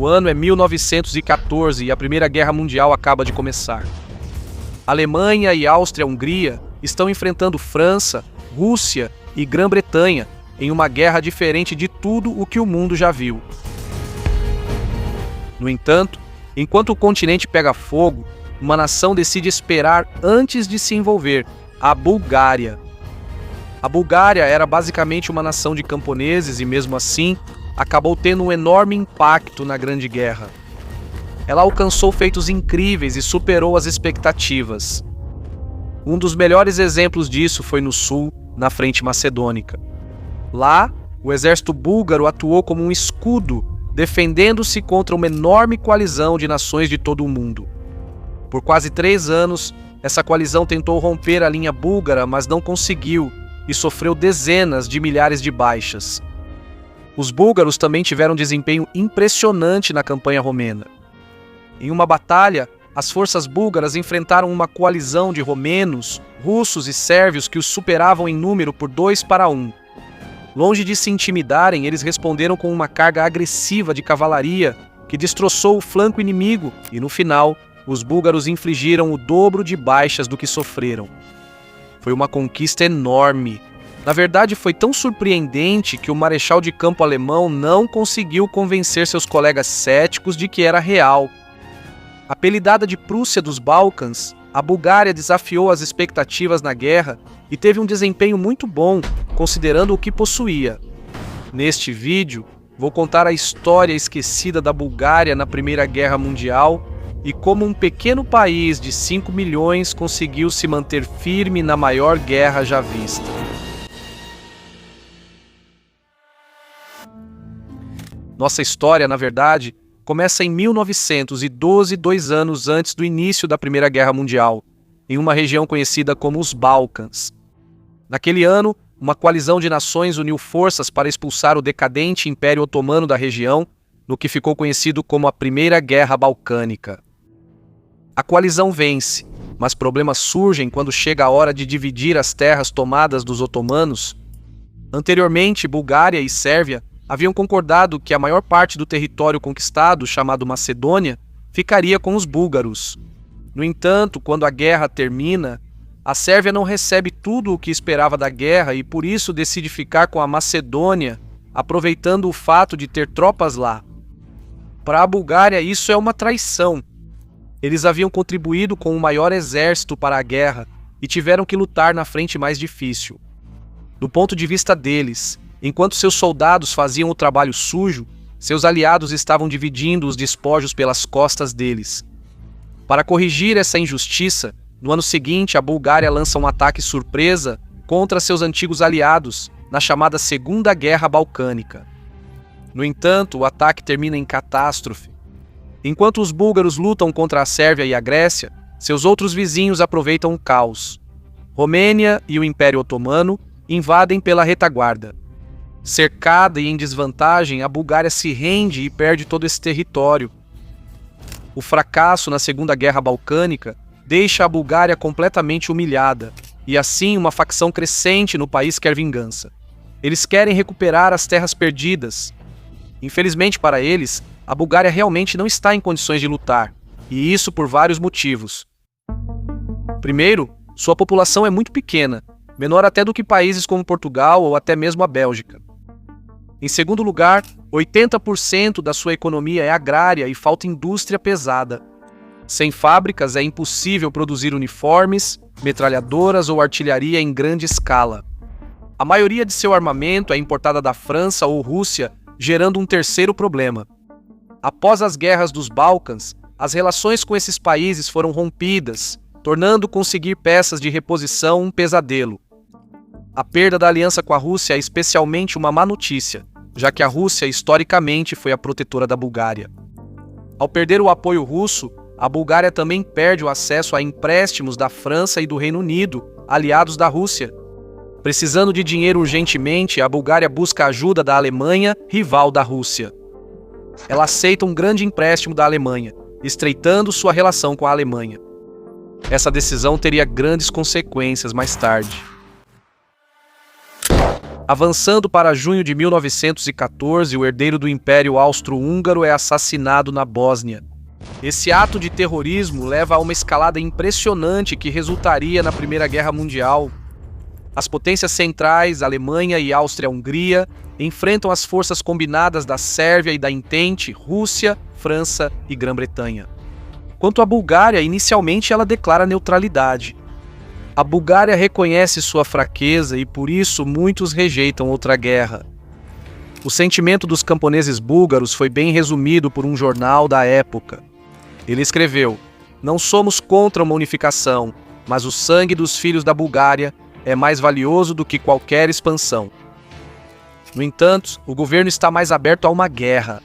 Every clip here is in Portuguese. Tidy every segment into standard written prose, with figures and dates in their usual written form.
O ano é 1914 e a Primeira Guerra Mundial acaba de começar. Alemanha e Áustria-Hungria estão enfrentando França, Rússia e Grã-Bretanha em uma guerra diferente de tudo o que o mundo já viu. No entanto, enquanto o continente pega fogo, uma nação decide esperar antes de se envolver: a Bulgária. A Bulgária era basicamente uma nação de camponeses e, mesmo assim, acabou tendo um enorme impacto na Grande Guerra. Ela alcançou feitos incríveis e superou as expectativas. Um dos melhores exemplos disso foi no sul, na frente macedônica. Lá, o exército búlgaro atuou como um escudo, defendendo-se contra uma enorme coalizão de nações de todo o mundo. Por quase 3 anos, essa coalizão tentou romper a linha búlgara, mas não conseguiu e sofreu dezenas de milhares de baixas. Os búlgaros também tiveram um desempenho impressionante na campanha romena. Em uma batalha, as forças búlgaras enfrentaram uma coalizão de romenos, russos e sérvios que os superavam em número por 2-1. Longe de se intimidarem, eles responderam com uma carga agressiva de cavalaria que destroçou o flanco inimigo e, no final, os búlgaros infligiram o dobro de baixas do que sofreram. Foi uma conquista enorme. Na verdade, foi tão surpreendente que o marechal de campo alemão não conseguiu convencer seus colegas céticos de que era real. Apelidada de Prússia dos Balcãs, a Bulgária desafiou as expectativas na guerra e teve um desempenho muito bom, considerando o que possuía. Neste vídeo, vou contar a história esquecida da Bulgária na Primeira Guerra Mundial e como um pequeno país de 5 milhões conseguiu se manter firme na maior guerra já vista. Nossa história, na verdade, começa em 1912, 2 anos antes do início da Primeira Guerra Mundial, em uma região conhecida como os Balcãs. Naquele ano, uma coalizão de nações uniu forças para expulsar o decadente Império Otomano da região, no que ficou conhecido como a Primeira Guerra Balcânica. A coalizão vence, mas problemas surgem quando chega a hora de dividir as terras tomadas dos otomanos. Anteriormente, Bulgária e Sérvia haviam concordado que a maior parte do território conquistado, chamado Macedônia, ficaria com os búlgaros. No entanto, quando a guerra termina, a Sérvia não recebe tudo o que esperava da guerra e por isso decide ficar com a Macedônia, aproveitando o fato de ter tropas lá. Para a Bulgária, isso é uma traição. Eles haviam contribuído com o maior exército para a guerra e tiveram que lutar na frente mais difícil. Do ponto de vista deles, enquanto seus soldados faziam o trabalho sujo, seus aliados estavam dividindo os despojos pelas costas deles. Para corrigir essa injustiça, no ano seguinte a Bulgária lança um ataque surpresa contra seus antigos aliados, na chamada Segunda Guerra Balcânica. No entanto, o ataque termina em catástrofe. Enquanto os búlgaros lutam contra a Sérvia e a Grécia, seus outros vizinhos aproveitam o caos. Romênia e o Império Otomano invadem pela retaguarda. Cercada e em desvantagem, a Bulgária se rende e perde todo esse território. O fracasso na Segunda Guerra Balcânica deixa a Bulgária completamente humilhada, e assim uma facção crescente no país quer vingança. Eles querem recuperar as terras perdidas. Infelizmente para eles, a Bulgária realmente não está em condições de lutar, e isso por vários motivos. Primeiro, sua população é muito pequena, menor até do que países como Portugal ou até mesmo a Bélgica. Em segundo lugar, 80% da sua economia é agrária e falta indústria pesada. Sem fábricas é impossível produzir uniformes, metralhadoras ou artilharia em grande escala. A maioria de seu armamento é importada da França ou Rússia, gerando um terceiro problema. Após as guerras dos Balcãs, as relações com esses países foram rompidas, tornando conseguir peças de reposição um pesadelo. A perda da aliança com a Rússia é especialmente uma má notícia, já que a Rússia historicamente foi a protetora da Bulgária. Ao perder o apoio russo, a Bulgária também perde o acesso a empréstimos da França e do Reino Unido, aliados da Rússia. Precisando de dinheiro urgentemente, a Bulgária busca a ajuda da Alemanha, rival da Rússia. Ela aceita um grande empréstimo da Alemanha, estreitando sua relação com a Alemanha. Essa decisão teria grandes consequências mais tarde. Avançando para junho de 1914, o herdeiro do Império Austro-Húngaro é assassinado na Bósnia. Esse ato de terrorismo leva a uma escalada impressionante que resultaria na Primeira Guerra Mundial. As potências centrais, Alemanha e Áustria-Hungria, enfrentam as forças combinadas da Sérvia e da Entente, Rússia, França e Grã-Bretanha. Quanto à Bulgária, inicialmente ela declara neutralidade. A Bulgária reconhece sua fraqueza e por isso muitos rejeitam outra guerra. O sentimento dos camponeses búlgaros foi bem resumido por um jornal da época. Ele escreveu: "Não somos contra uma unificação, mas o sangue dos filhos da Bulgária é mais valioso do que qualquer expansão." No entanto, o governo está mais aberto a uma guerra.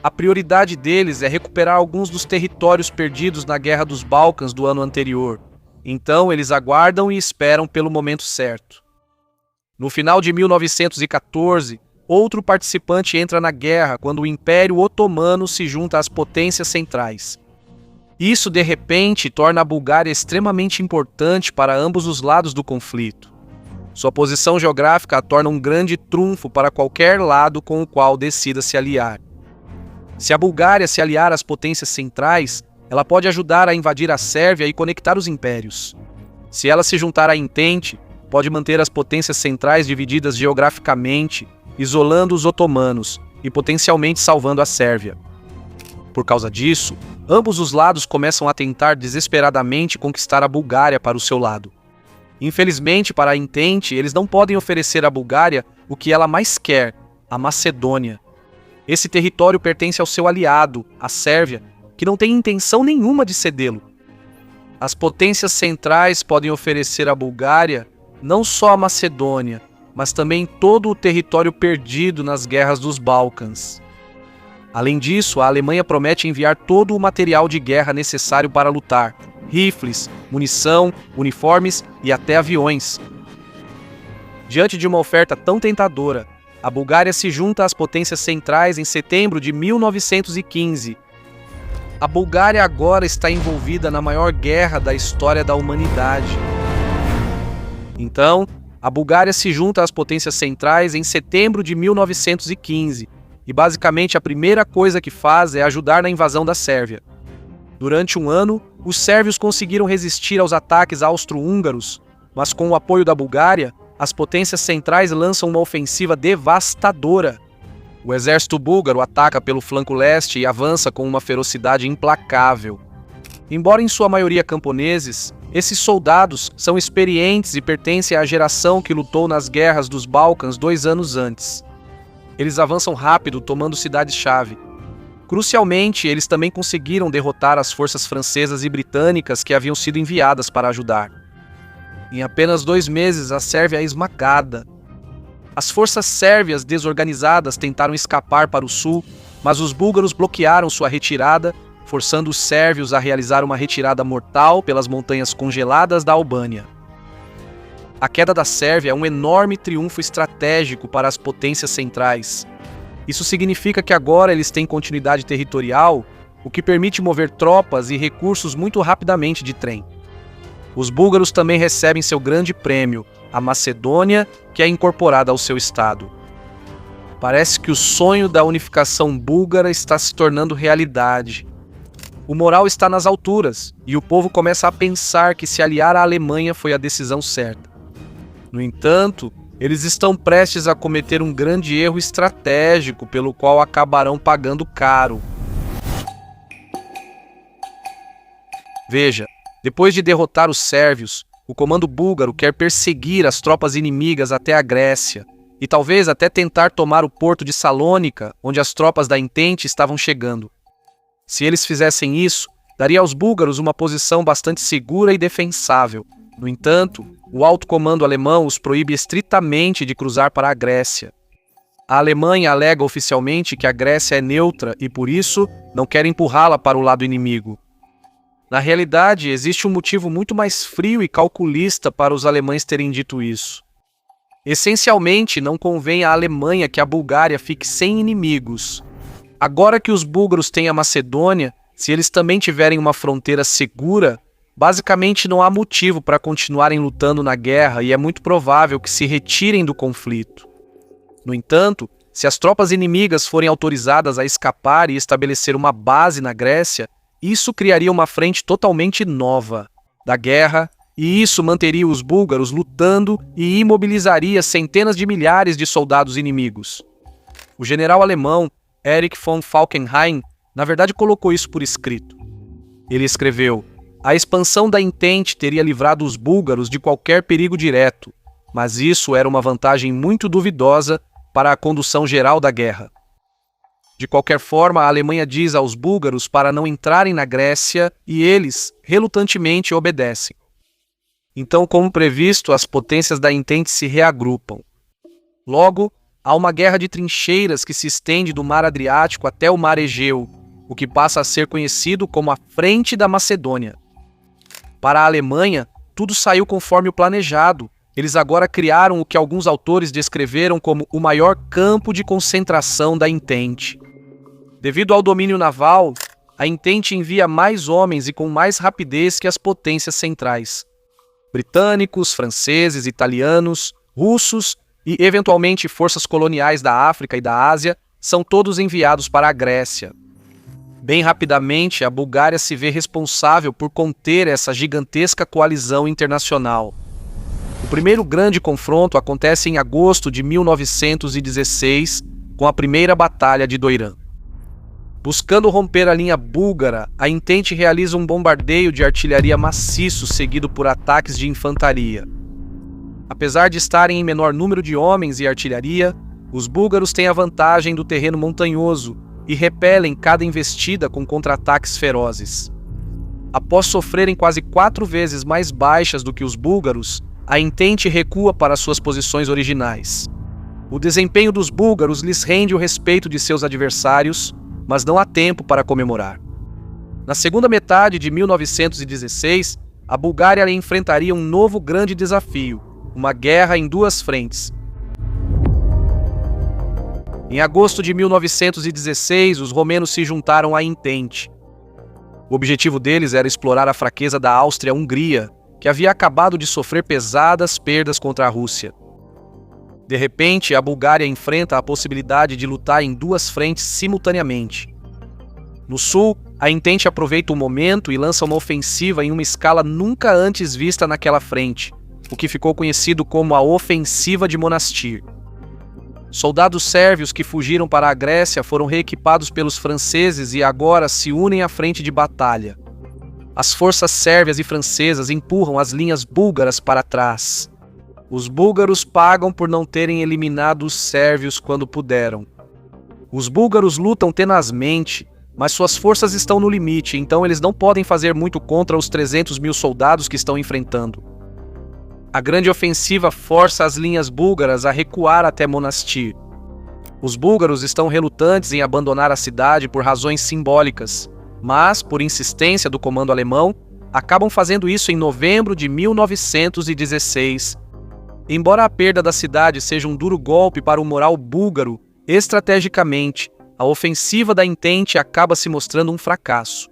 A prioridade deles é recuperar alguns dos territórios perdidos na Guerra dos Balcãs do ano anterior. Então, eles aguardam e esperam pelo momento certo. No final de 1914, outro participante entra na guerra quando o Império Otomano se junta às potências centrais. Isso, de repente, torna a Bulgária extremamente importante para ambos os lados do conflito. Sua posição geográfica a torna um grande trunfo para qualquer lado com o qual decida se aliar. Se a Bulgária se aliar às potências centrais, ela pode ajudar a invadir a Sérvia e conectar os impérios. Se ela se juntar à Entente, pode manter as potências centrais divididas geograficamente, isolando os otomanos e potencialmente salvando a Sérvia. Por causa disso, ambos os lados começam a tentar desesperadamente conquistar a Bulgária para o seu lado. Infelizmente, para a Entente, eles não podem oferecer à Bulgária o que ela mais quer, a Macedônia. Esse território pertence ao seu aliado, a Sérvia, que não tem intenção nenhuma de cedê-lo. As potências centrais podem oferecer à Bulgária não só a Macedônia, mas também todo o território perdido nas guerras dos Balcãs. Além disso, a Alemanha promete enviar todo o material de guerra necessário para lutar: rifles, munição, uniformes e até aviões. Diante de uma oferta tão tentadora, a Bulgária se junta às potências centrais em setembro de 1915. A Bulgária agora está envolvida na maior guerra da história da humanidade. Então, a Bulgária se junta às potências centrais em setembro de 1915, e basicamente a primeira coisa que faz é ajudar na invasão da Sérvia. Durante um ano, os sérvios conseguiram resistir aos ataques austro-húngaros, mas com o apoio da Bulgária, as potências centrais lançam uma ofensiva devastadora. O exército búlgaro ataca pelo flanco leste e avança com uma ferocidade implacável. Embora em sua maioria camponeses, esses soldados são experientes e pertencem à geração que lutou nas guerras dos Balcãs 2 anos antes. Eles avançam rápido, tomando cidades-chave. Crucialmente, eles também conseguiram derrotar as forças francesas e britânicas que haviam sido enviadas para ajudar. Em apenas 2 meses, a Sérvia é esmagada. As forças sérvias desorganizadas tentaram escapar para o sul, mas os búlgaros bloquearam sua retirada, forçando os sérvios a realizar uma retirada mortal pelas montanhas congeladas da Albânia. A queda da Sérvia é um enorme triunfo estratégico para as potências centrais. Isso significa que agora eles têm continuidade territorial, o que permite mover tropas e recursos muito rapidamente de trem. Os búlgaros também recebem seu grande prêmio, a Macedônia, que é incorporada ao seu estado. Parece que o sonho da unificação búlgara está se tornando realidade. O moral está nas alturas, e o povo começa a pensar que se aliar à Alemanha foi a decisão certa. No entanto, eles estão prestes a cometer um grande erro estratégico pelo qual acabarão pagando caro. Veja, depois de derrotar os sérvios, o comando búlgaro quer perseguir as tropas inimigas até a Grécia, e talvez até tentar tomar o porto de Salônica, onde as tropas da Entente estavam chegando. Se eles fizessem isso, daria aos búlgaros uma posição bastante segura e defensável. No entanto, o alto comando alemão os proíbe estritamente de cruzar para a Grécia. A Alemanha alega oficialmente que a Grécia é neutra e, por isso, não quer empurrá-la para o lado inimigo. Na realidade, existe um motivo muito mais frio e calculista para os alemães terem dito isso. Essencialmente, não convém à Alemanha que a Bulgária fique sem inimigos. Agora que os búlgaros têm a Macedônia, se eles também tiverem uma fronteira segura, Basicamente, não há motivo para continuarem lutando na guerra e é muito provável que se retirem do conflito. No entanto, se as tropas inimigas forem autorizadas a escapar e estabelecer uma base na Grécia, isso criaria uma frente totalmente nova da guerra, e isso manteria os búlgaros lutando e imobilizaria centenas de milhares de soldados inimigos. O general alemão Erich von Falkenhayn, na verdade, colocou isso por escrito. Ele escreveu: a expansão da Entente teria livrado os búlgaros de qualquer perigo direto, mas isso era uma vantagem muito duvidosa para a condução geral da guerra. De qualquer forma, a Alemanha diz aos búlgaros para não entrarem na Grécia e eles, relutantemente, obedecem. Então, como previsto, as potências da Entente se reagrupam. Logo, há uma guerra de trincheiras que se estende do Mar Adriático até o Mar Egeu, o que passa a ser conhecido como a Frente da Macedônia. Para a Alemanha, tudo saiu conforme o planejado. Eles agora criaram o que alguns autores descreveram como o maior campo de concentração da Entente. Devido ao domínio naval, a Entente envia mais homens e com mais rapidez que as potências centrais. Britânicos, franceses, italianos, russos e, eventualmente, forças coloniais da África e da Ásia são todos enviados para a Grécia. Bem rapidamente, a Bulgária se vê responsável por conter essa gigantesca coalizão internacional. O primeiro grande confronto acontece em agosto de 1916, com a primeira Batalha de Doiran. Buscando romper a linha búlgara, a Entente realiza um bombardeio de artilharia maciço seguido por ataques de infantaria. Apesar de estarem em menor número de homens e artilharia, os búlgaros têm a vantagem do terreno montanhoso e repelem cada investida com contra-ataques ferozes. Após sofrerem quase 4 vezes mais baixas do que os búlgaros, a Entente recua para suas posições originais. O desempenho dos búlgaros lhes rende o respeito de seus adversários, mas não há tempo para comemorar. Na segunda metade de 1916, a Bulgária enfrentaria um novo grande desafio, uma guerra em 2 frentes. Em agosto de 1916, os romenos se juntaram à Entente. O objetivo deles era explorar a fraqueza da Áustria-Hungria, que havia acabado de sofrer pesadas perdas contra a Rússia. De repente, a Bulgária enfrenta a possibilidade de lutar em 2 frentes simultaneamente. No sul, a Entente aproveita o momento e lança uma ofensiva em uma escala nunca antes vista naquela frente, o que ficou conhecido como a Ofensiva de Monastir. Soldados sérvios que fugiram para a Grécia foram reequipados pelos franceses e agora se unem à frente de batalha. As forças sérvias e francesas empurram as linhas búlgaras para trás. Os búlgaros pagam por não terem eliminado os sérvios quando puderam. Os búlgaros lutam tenazmente, mas suas forças estão no limite, então eles não podem fazer muito contra os 300 mil soldados que estão enfrentando. A grande ofensiva força as linhas búlgaras a recuar até Monastir. Os búlgaros estão relutantes em abandonar a cidade por razões simbólicas, mas, por insistência do comando alemão, acabam fazendo isso em novembro de 1916. Embora a perda da cidade seja um duro golpe para o moral búlgaro, estrategicamente, a ofensiva da Entente acaba se mostrando um fracasso.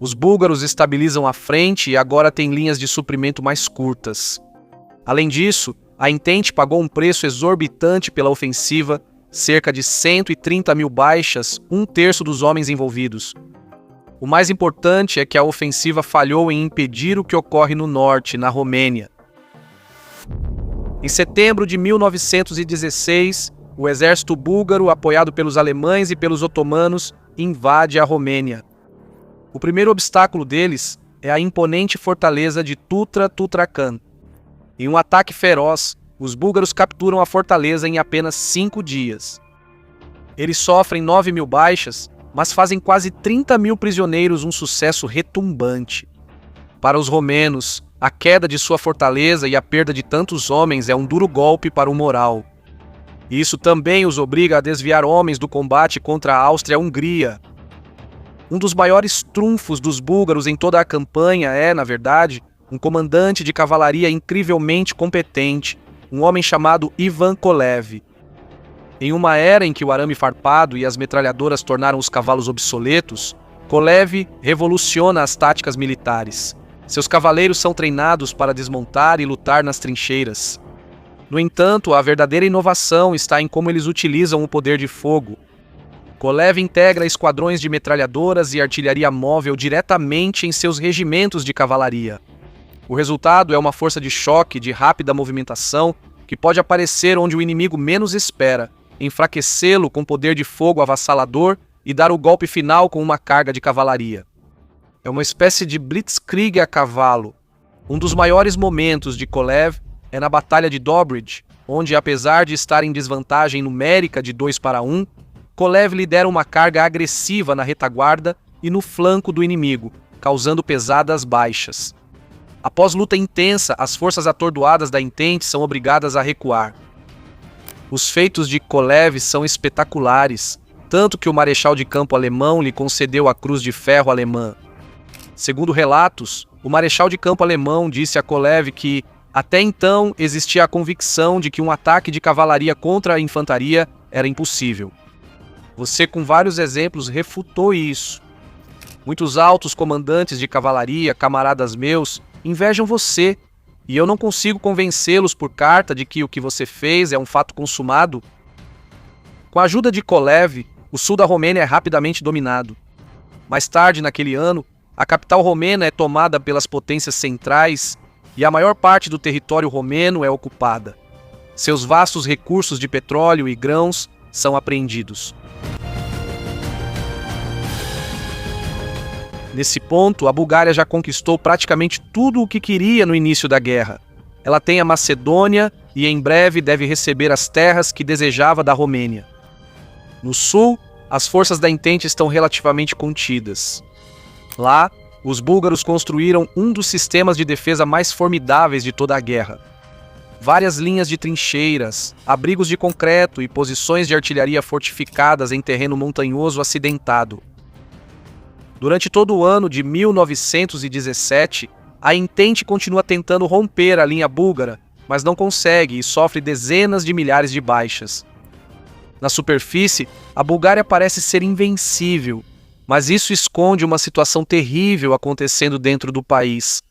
Os búlgaros estabilizam a frente e agora têm linhas de suprimento mais curtas. Além disso, a Entente pagou um preço exorbitante pela ofensiva, cerca de 130 mil baixas, 1/3 dos homens envolvidos. O mais importante é que a ofensiva falhou em impedir o que ocorre no norte, na Romênia. Em setembro de 1916, o exército búlgaro, apoiado pelos alemães e pelos otomanos, invade a Romênia. O primeiro obstáculo deles é a imponente fortaleza de Tutra-Tutrakan. Em um ataque feroz, os búlgaros capturam a fortaleza em apenas 5 dias. Eles sofrem 9 mil baixas, mas fazem quase 30 mil prisioneiros, um sucesso retumbante. Para os romenos, a queda de sua fortaleza e a perda de tantos homens é um duro golpe para o moral. E isso também os obriga a desviar homens do combate contra a Áustria-Hungria. Um dos maiores trunfos dos búlgaros em toda a campanha é, na verdade, um comandante de cavalaria incrivelmente competente, um homem chamado Ivan Kolev. Em uma era em que o arame farpado e as metralhadoras tornaram os cavalos obsoletos, Kolev revoluciona as táticas militares. Seus cavaleiros são treinados para desmontar e lutar nas trincheiras. No entanto, a verdadeira inovação está em como eles utilizam o poder de fogo. Kolev integra esquadrões de metralhadoras e artilharia móvel diretamente em seus regimentos de cavalaria. O resultado é uma força de choque de rápida movimentação que pode aparecer onde o inimigo menos espera, enfraquecê-lo com poder de fogo avassalador e dar o golpe final com uma carga de cavalaria. É uma espécie de blitzkrieg a cavalo. Um dos maiores momentos de Kolev é na Batalha de Dobrich, onde, apesar de estar em desvantagem numérica de 2-1, Kolev lidera uma carga agressiva na retaguarda e no flanco do inimigo, causando pesadas baixas. Após luta intensa, as forças atordoadas da Entente são obrigadas a recuar. Os feitos de Kolev são espetaculares, tanto que o marechal de campo alemão lhe concedeu a Cruz de Ferro alemã. Segundo relatos, o marechal de campo alemão disse a Kolev que, até então, existia a convicção de que um ataque de cavalaria contra a infantaria era impossível. Você, com vários exemplos, refutou isso. Muitos altos comandantes de cavalaria, camaradas meus, invejam você, e eu não consigo convencê-los por carta de que o que você fez é um fato consumado. Com a ajuda de Kolev, o sul da Romênia é rapidamente dominado. Mais tarde, naquele ano, a capital romena é tomada pelas potências centrais e a maior parte do território romeno é ocupada. Seus vastos recursos de petróleo e grãos são apreendidos. Nesse ponto, a Bulgária já conquistou praticamente tudo o que queria no início da guerra. Ela tem a Macedônia e em breve deve receber as terras que desejava da Romênia. No sul, as forças da Entente estão relativamente contidas. Lá, os búlgaros construíram um dos sistemas de defesa mais formidáveis de toda a guerra. Várias linhas de trincheiras, abrigos de concreto e posições de artilharia fortificadas em terreno montanhoso acidentado. Durante todo o ano de 1917, a Entente continua tentando romper a linha búlgara, mas não consegue e sofre dezenas de milhares de baixas. Na superfície, a Bulgária parece ser invencível, mas isso esconde uma situação terrível acontecendo dentro do país.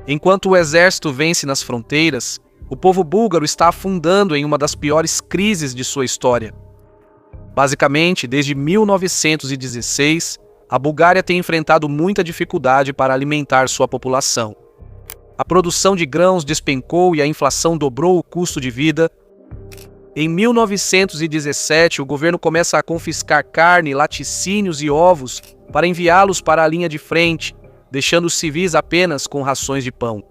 Enquanto o exército vence nas fronteiras, o povo búlgaro está afundando em uma das piores crises de sua história. Basicamente, desde 1916, a Bulgária tem enfrentado muita dificuldade para alimentar sua população. A produção de grãos despencou e a inflação dobrou o custo de vida. Em 1917, o governo começa a confiscar carne, laticínios e ovos para enviá-los para a linha de frente, deixando os civis apenas com rações de pão.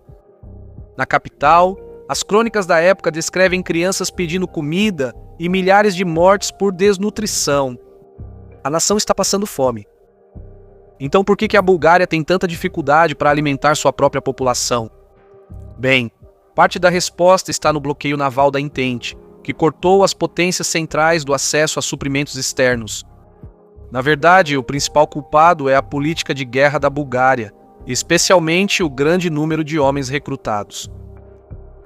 Na capital, as crônicas da época descrevem crianças pedindo comida e milhares de mortes por desnutrição. A nação está passando fome. Então por que a Bulgária tem tanta dificuldade para alimentar sua própria população? Bem, parte da resposta está no bloqueio naval da Entente, que cortou as potências centrais do acesso a suprimentos externos. Na verdade, o principal culpado é a política de guerra da Bulgária, especialmente o grande número de homens recrutados.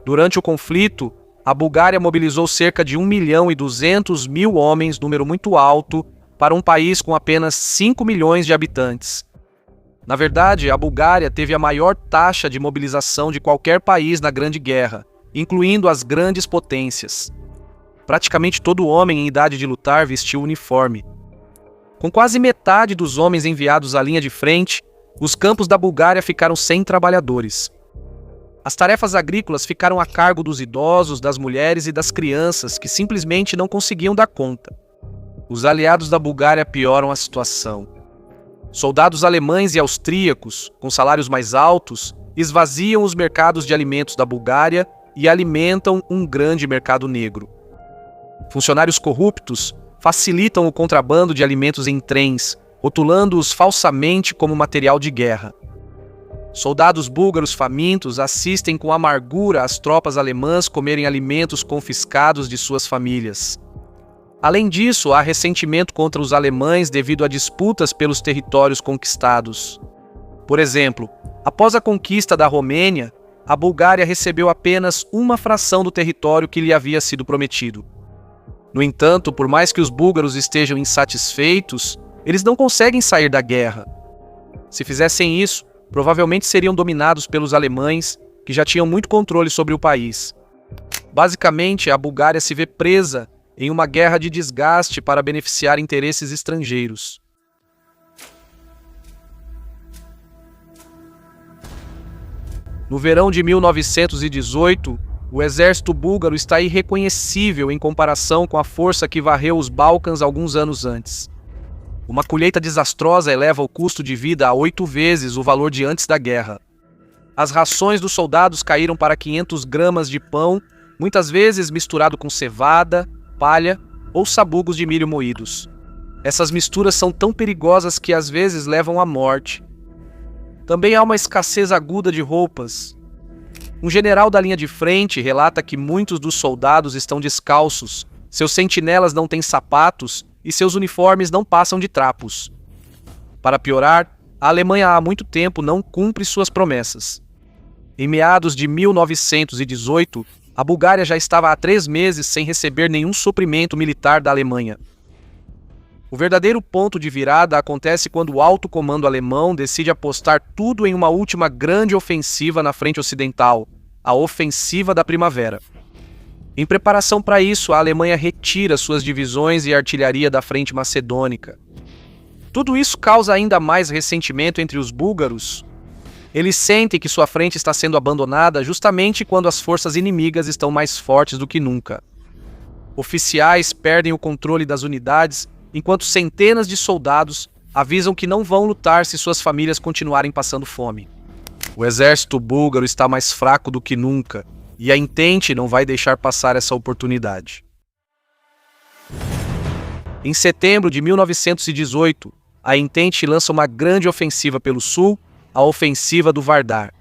Durante o conflito, a Bulgária mobilizou cerca de 1.200.000 homens, número muito alto, para um país com apenas 5 milhões de habitantes. Na verdade, a Bulgária teve a maior taxa de mobilização de qualquer país na Grande Guerra, incluindo as grandes potências. Praticamente todo homem em idade de lutar vestiu uniforme. Com quase metade dos homens enviados à linha de frente, os campos da Bulgária ficaram sem trabalhadores. As tarefas agrícolas ficaram a cargo dos idosos, das mulheres e das crianças, que simplesmente não conseguiam dar conta. Os aliados da Bulgária pioram a situação. Soldados alemães e austríacos, com salários mais altos, esvaziam os mercados de alimentos da Bulgária e alimentam um grande mercado negro. Funcionários corruptos facilitam o contrabando de alimentos em trens, rotulando-os falsamente como material de guerra. Soldados búlgaros famintos assistem com amargura as tropas alemãs comerem alimentos confiscados de suas famílias. Além disso, há ressentimento contra os alemães devido a disputas pelos territórios conquistados. Por exemplo, após a conquista da Romênia, a Bulgária recebeu apenas uma fração do território que lhe havia sido prometido. No entanto, por mais que os búlgaros estejam insatisfeitos, Eles não conseguem sair da guerra. Se fizessem isso, provavelmente seriam dominados pelos alemães, que já tinham muito controle sobre o país. Basicamente, a Bulgária se vê presa em uma guerra de desgaste para beneficiar interesses estrangeiros. No verão de 1918, o exército búlgaro está irreconhecível em comparação com a força que varreu os Balcãs alguns anos antes. Uma colheita desastrosa eleva o custo de vida a 8 vezes o valor de antes da guerra. As rações dos soldados caíram para 500 gramas de pão, muitas vezes misturado com cevada, palha ou sabugos de milho moídos. Essas misturas são tão perigosas que às vezes levam à morte. Também há uma escassez aguda de roupas. Um general da linha de frente relata que muitos dos soldados estão descalços, seus sentinelas não têm sapatos e seus uniformes não passam de trapos. Para piorar, a Alemanha há muito tempo não cumpre suas promessas. Em meados de 1918, a Bulgária já estava há 3 meses sem receber nenhum suprimento militar da Alemanha. O verdadeiro ponto de virada acontece quando o alto comando alemão decide apostar tudo em uma última grande ofensiva na frente ocidental, a Ofensiva da Primavera. Em preparação para isso, a Alemanha retira suas divisões e artilharia da frente macedônica. Tudo isso causa ainda mais ressentimento entre os búlgaros. Eles sentem que sua frente está sendo abandonada justamente quando as forças inimigas estão mais fortes do que nunca. Oficiais perdem o controle das unidades, enquanto centenas de soldados avisam que não vão lutar se suas famílias continuarem passando fome. O exército búlgaro está mais fraco do que nunca, e a Entente não vai deixar passar essa oportunidade. Em setembro de 1918, a Entente lança uma grande ofensiva pelo sul, a Ofensiva do Vardar.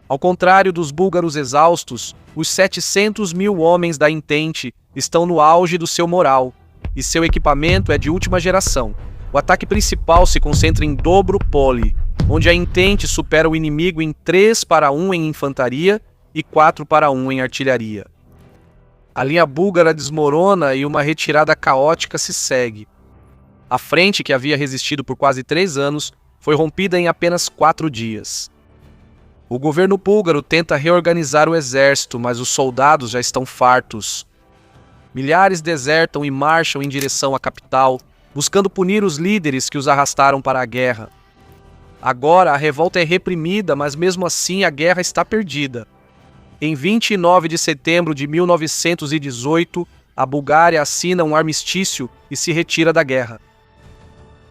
Ao contrário dos búlgaros exaustos, os 700 mil homens da Entente estão no auge do seu moral, e seu equipamento é de última geração. O ataque principal se concentra em Dobropoli, onde a Entente supera o inimigo em 3-1 em infantaria e 4-1 em artilharia. A linha búlgara desmorona e uma retirada caótica se segue. A frente, que havia resistido por quase 3 anos, foi rompida em apenas 4 dias. O governo búlgaro tenta reorganizar o exército, mas os soldados já estão fartos. Milhares desertam e marcham em direção à capital, buscando punir os líderes que os arrastaram para a guerra. Agora a revolta é reprimida, mas mesmo assim a guerra está perdida. Em 29 de setembro de 1918, a Bulgária assina um armistício e se retira da guerra.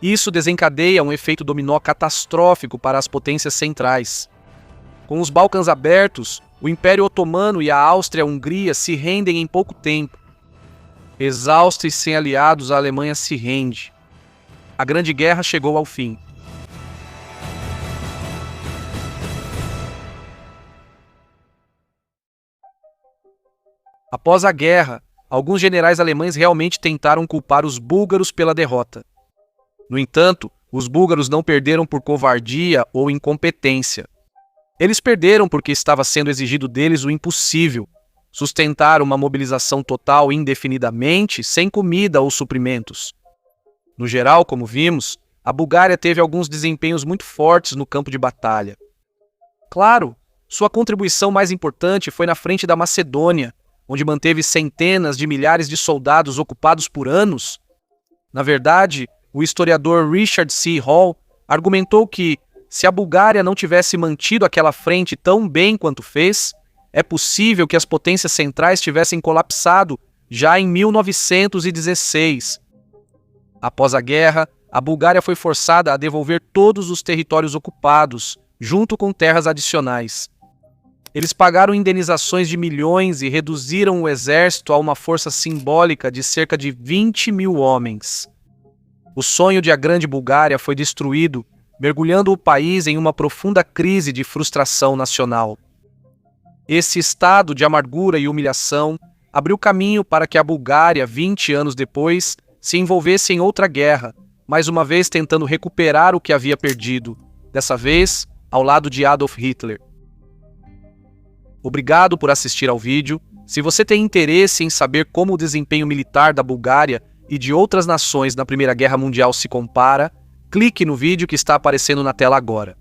Isso desencadeia um efeito dominó catastrófico para as potências centrais. Com os Balcãs abertos, o Império Otomano e a Áustria-Hungria se rendem em pouco tempo. Exausta e sem aliados, a Alemanha se rende. A Grande Guerra chegou ao fim. Após a guerra, alguns generais alemães realmente tentaram culpar os búlgaros pela derrota. No entanto, os búlgaros não perderam por covardia ou incompetência. Eles perderam porque estava sendo exigido deles o impossível: sustentar uma mobilização total indefinidamente, sem comida ou suprimentos. No geral, como vimos, a Bulgária teve alguns desempenhos muito fortes no campo de batalha. Claro, sua contribuição mais importante foi na frente da Macedônia, onde manteve centenas de milhares de soldados ocupados por anos. Na verdade, o historiador Richard C. Hall argumentou que, se a Bulgária não tivesse mantido aquela frente tão bem quanto fez, é possível que as potências centrais tivessem colapsado já em 1916. Após a guerra, a Bulgária foi forçada a devolver todos os territórios ocupados, junto com terras adicionais. Eles pagaram indenizações de milhões e reduziram o exército a uma força simbólica de cerca de 20 mil homens. O sonho de a Grande Bulgária foi destruído, mergulhando o país em uma profunda crise de frustração nacional. Esse estado de amargura e humilhação abriu caminho para que a Bulgária, 20 anos depois, se envolvesse em outra guerra, mais uma vez tentando recuperar o que havia perdido, dessa vez ao lado de Adolf Hitler. Obrigado por assistir ao vídeo. Se você tem interesse em saber como o desempenho militar da Bulgária e de outras nações na Primeira Guerra Mundial se compara, clique no vídeo que está aparecendo na tela agora.